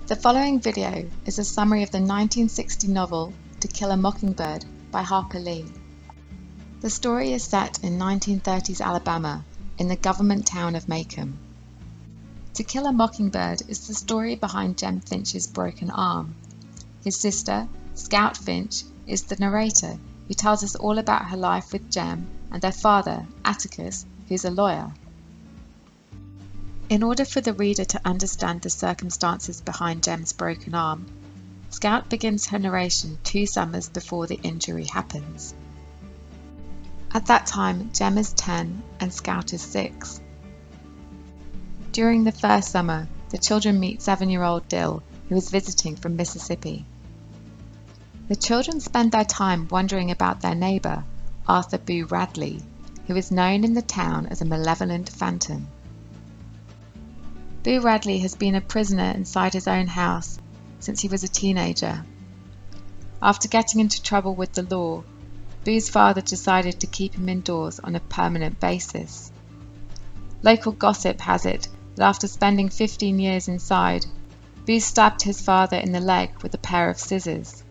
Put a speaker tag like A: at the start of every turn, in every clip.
A: The following video is a summary of the 1960 novel To Kill a Mockingbird by Harper. The story is set in 1930s Alabama in the government town of Macomb. To Kill a Mockingbird is the story behind Jem Finch's broken arm. His sister, Scout Finch, is the narrator who tells us all about her life with Jem and their father, Atticus, who's a lawyer. In order for the reader to understand the circumstances behind Jem's broken arm, Scout begins her narration 2 summers before the injury happens. At that time, Jem is 10 and Scout is 6. During the first summer, the children meet 7-year-old Dill, who is visiting from Mississippi. The children spend their time wondering about their neighbor, Arthur Boo Radley, who is known in the town as a malevolent phantom. Boo Radley has been a prisoner inside his own house since he was a teenager. After getting into trouble with the law, Boo's father decided to keep him indoors on a permanent basis. Local gossip has it that after spending 15 years inside, Boo stabbed his father in the leg with a pair of scissors.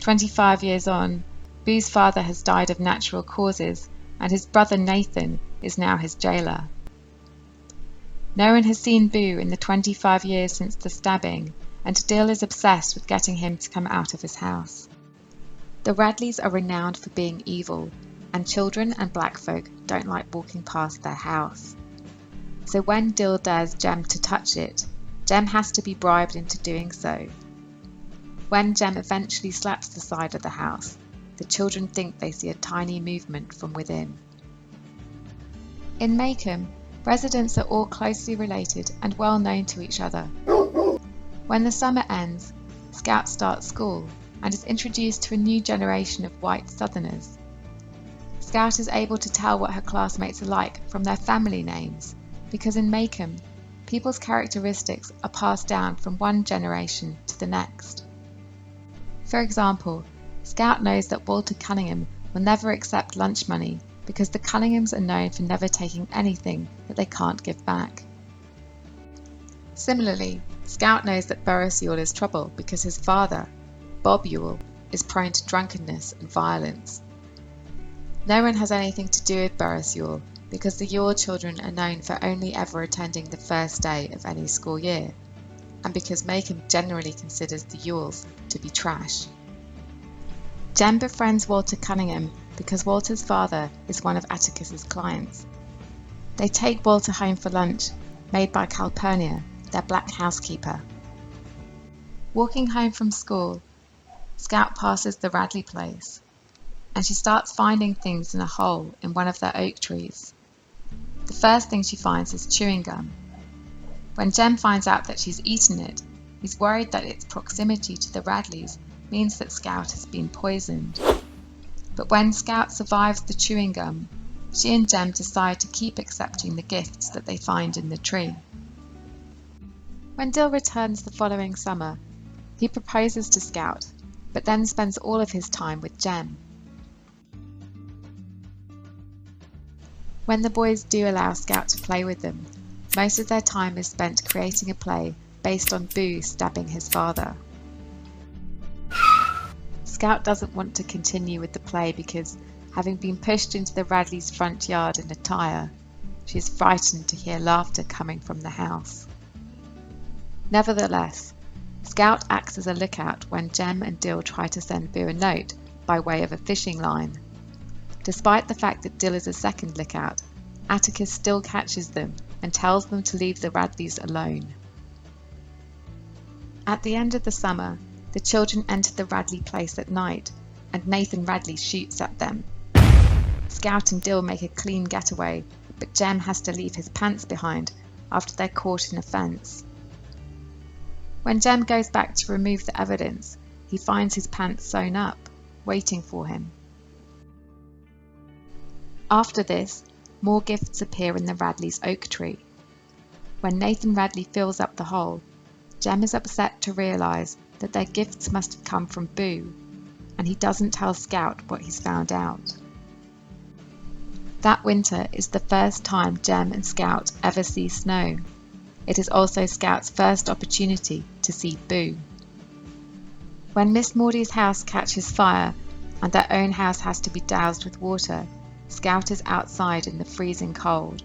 A: 25 years on, Boo's father has died of natural causes, and his brother Nathan is now his jailer. No one has seen Boo in the 25 years since the stabbing, and Dill is obsessed with getting him to come out of his house. The Radleys are renowned for being evil, and children and black folk don't like walking past their house. So when Dill dares Jem to touch it, Jem has to be bribed into doing so. When Jem eventually slaps the side of the house, the children think they see a tiny movement from within. In Macomb, residents are all closely related and well known to each other. When the summer ends, Scout starts school and is introduced to a new generation of white Southerners. Scout is able to tell what her classmates are like from their family names, because in Macomb, people's characteristics are passed down from one generation to the next. For example, Scout knows that Walter Cunningham will never accept lunch money because the Cunninghams are known for never taking anything that they can't give back. Similarly, Scout knows that Burris Ewell is trouble because his father, Bob Ewell, is prone to drunkenness and violence. No one has anything to do with Burris Ewell because the Ewell children are known for only ever attending the first day of any school year, and because Macomb generally considers the Ewells to be trash. Jem befriends Walter Cunningham because Walter's father is one of Atticus's clients. They take Walter home for lunch, made by Calpurnia, their black housekeeper. Walking home from school, Scout passes the Radley place, and she starts finding things in a hole in one of their oak trees. The first thing she finds is chewing gum. When Jem finds out that she's eaten it, he's worried that its proximity to the Radleys means that Scout has been poisoned. But when Scout survives the chewing gum, she and Jem decide to keep accepting the gifts that they find in the tree. When Dill returns the following summer, he proposes to Scout, but then spends all of his time with Jem. When the boys do allow Scout to play with them, most of their time is spent creating a play based on Boo stabbing his father. Scout doesn't want to continue with the play because, having been pushed into the Radleys' front yard in a tire, she is frightened to hear laughter coming from the house. Nevertheless, Scout acts as a lookout when Jem and Dill try to send Boo a note by way of a fishing line. Despite the fact that Dill is a second lookout, Atticus still catches them and tells them to leave the Radleys alone. At the end of the summer, the children enter the Radley place at night, and Nathan Radley shoots at them. Scout and Dill make a clean getaway, but Jem has to leave his pants behind after they're caught in a fence. When Jem goes back to remove the evidence, he finds his pants sewn up, waiting for him. After this, more gifts appear in the Radleys' oak tree. When Nathan Radley fills up the hole, Jem is upset to realise that their gifts must have come from Boo, and he doesn't tell Scout what he's found out. That winter is the first time Jem and Scout ever see snow. It is also Scout's first opportunity to see Boo. When Miss Maudie's house catches fire and their own house has to be doused with water, Scout is outside in the freezing cold.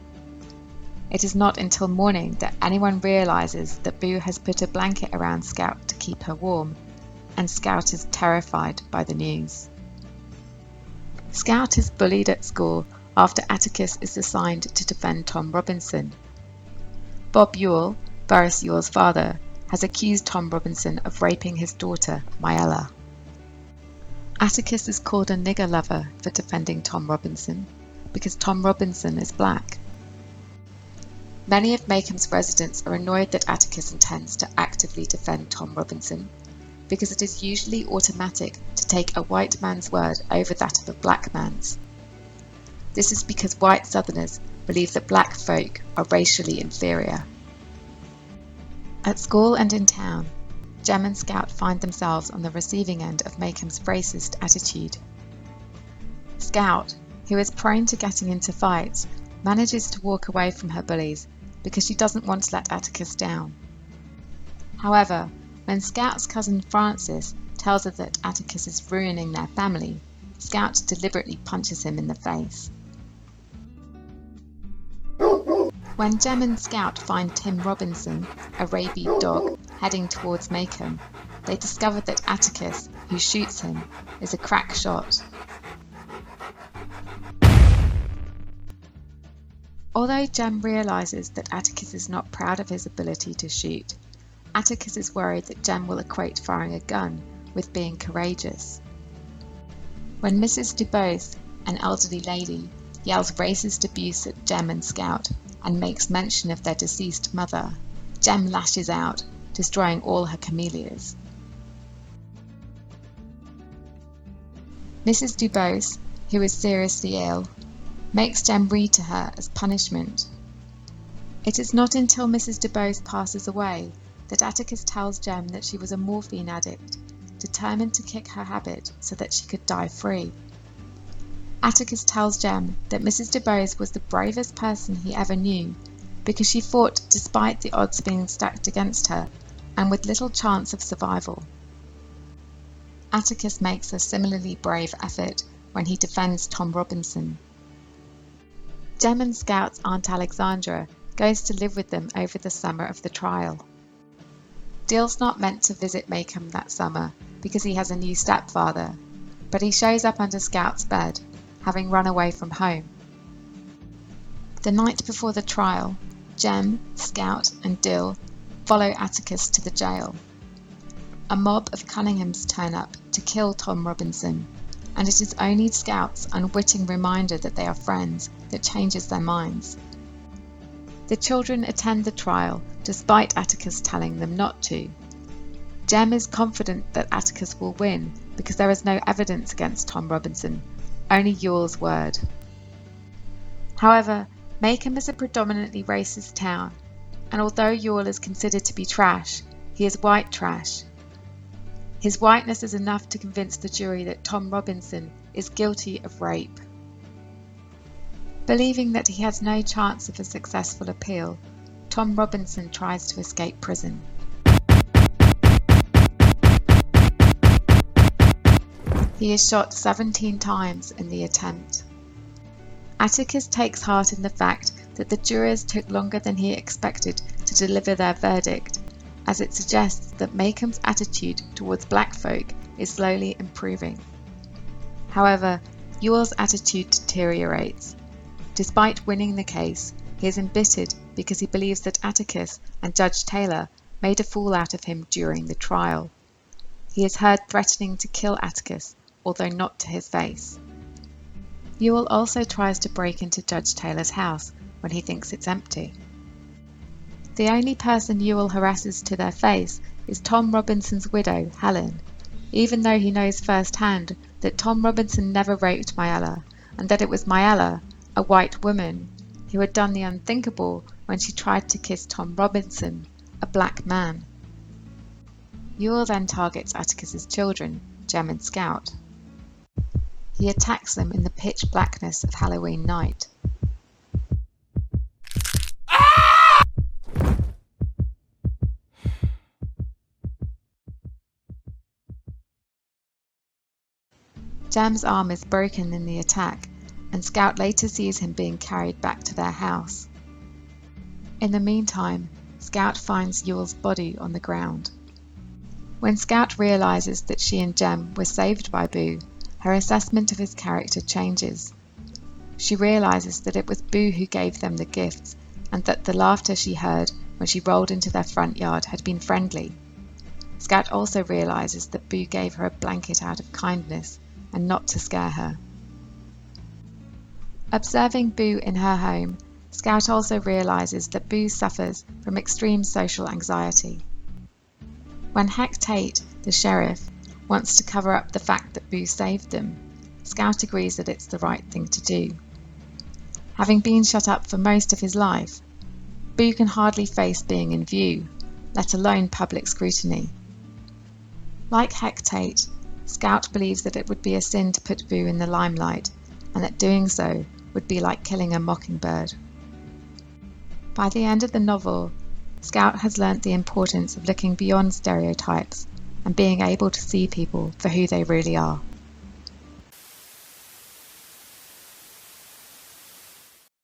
A: It is not until morning that anyone realizes that Boo has put a blanket around Scout to keep her warm, and Scout is terrified by the news. Scout is bullied at school after Atticus is assigned to defend Tom Robinson. Bob Ewell, Burris Ewell's father, has accused Tom Robinson of raping his daughter, Myella. Atticus is called a nigger lover for defending Tom Robinson, because Tom Robinson is black. Many of Macomb's residents are annoyed that Atticus intends to actively defend Tom Robinson, because it is usually automatic to take a white man's word over that of a black man's. This is because white Southerners believe that black folk are racially inferior. At school and in town, Jem and Scout find themselves on the receiving end of Macomb's racist attitude. Scout, who is prone to getting into fights, manages to walk away from her bullies because she doesn't want to let Atticus down. However, when Scout's cousin Francis tells her that Atticus is ruining their family, Scout deliberately punches him in the face. When Jem and Scout find Tim Robinson, a rabid dog, heading towards Macomb, they discover that Atticus, who shoots him, is a crack shot. Although Jem realizes that Atticus is not proud of his ability to shoot, Atticus is worried that Jem will equate firing a gun with being courageous. When Mrs. Dubose, an elderly lady, yells racist abuse at Jem and Scout and makes mention of their deceased mother, Jem lashes out, destroying all her camellias. Mrs. Dubose, who is seriously ill, makes Jem read to her as punishment. It is not until Mrs. Dubose passes away that Atticus tells Jem that she was a morphine addict, determined to kick her habit so that she could die free. Atticus tells Jem that Mrs. Dubose was the bravest person he ever knew, because she fought despite the odds being stacked against her, and with little chance of survival. Atticus makes a similarly brave effort when he defends Tom Robinson. Jem and Scout's Aunt Alexandra goes to live with them over the summer of the trial. Dill's not meant to visit Macomb that summer because he has a new stepfather, but he shows up under Scout's bed, having run away from home. The night before the trial, Jem, Scout and Dill follow Atticus to the jail. A mob of Cunninghams turn up to kill Tom Robinson, and it is only Scout's unwitting reminder that they are friends that changes their minds. The children attend the trial despite Atticus telling them not to. Jem is confident that Atticus will win because there is no evidence against Tom Robinson, only Ewell's word. However, Macomb is a predominantly racist town, and although Ewell is considered to be trash, he is white trash. His whiteness is enough to convince the jury that Tom Robinson is guilty of rape. Believing that he has no chance of a successful appeal, Tom Robinson tries to escape prison. He is shot 17 times in the attempt. Atticus takes heart in the fact that the jurors took longer than he expected to deliver their verdict, as it suggests that Macomb's attitude towards black folk is slowly improving. However, Ewell's attitude deteriorates. Despite winning the case, he is embittered because he believes that Atticus and Judge Taylor made a fool out of him during the trial. He is heard threatening to kill Atticus, although not to his face. Ewell also tries to break into Judge Taylor's house when he thinks it's empty. The only person Ewell harasses to their face is Tom Robinson's widow, Helen, even though he knows firsthand that Tom Robinson never raped Myella, and that it was Myella, a white woman, who had done the unthinkable when she tried to kiss Tom Robinson, a black man. Ewell then targets Atticus's children, Jem and Scout. He attacks them in the pitch blackness of Halloween night. Jem's arm is broken in the attack, and Scout later sees him being carried back to their house. In the meantime, Scout finds Yule's body on the ground. When Scout realizes that she and Jem were saved by Boo, her assessment of his character changes. She realizes that it was Boo who gave them the gifts, and that the laughter she heard when she rolled into their front yard had been friendly. Scout also realizes that Boo gave her a blanket out of kindness and not to scare her. Observing Boo in her home, Scout also realizes that Boo suffers from extreme social anxiety. When Heck Tate, the sheriff, wants to cover up the fact that Boo saved them, Scout agrees that it's the right thing to do. Having been shut up for most of his life, Boo can hardly face being in view, let alone public scrutiny. Like Heck Tate, Scout believes that it would be a sin to put Boo in the limelight, and that doing so would be like killing a mockingbird. By the end of the novel, Scout has learnt the importance of looking beyond stereotypes and being able to see people for who they really are.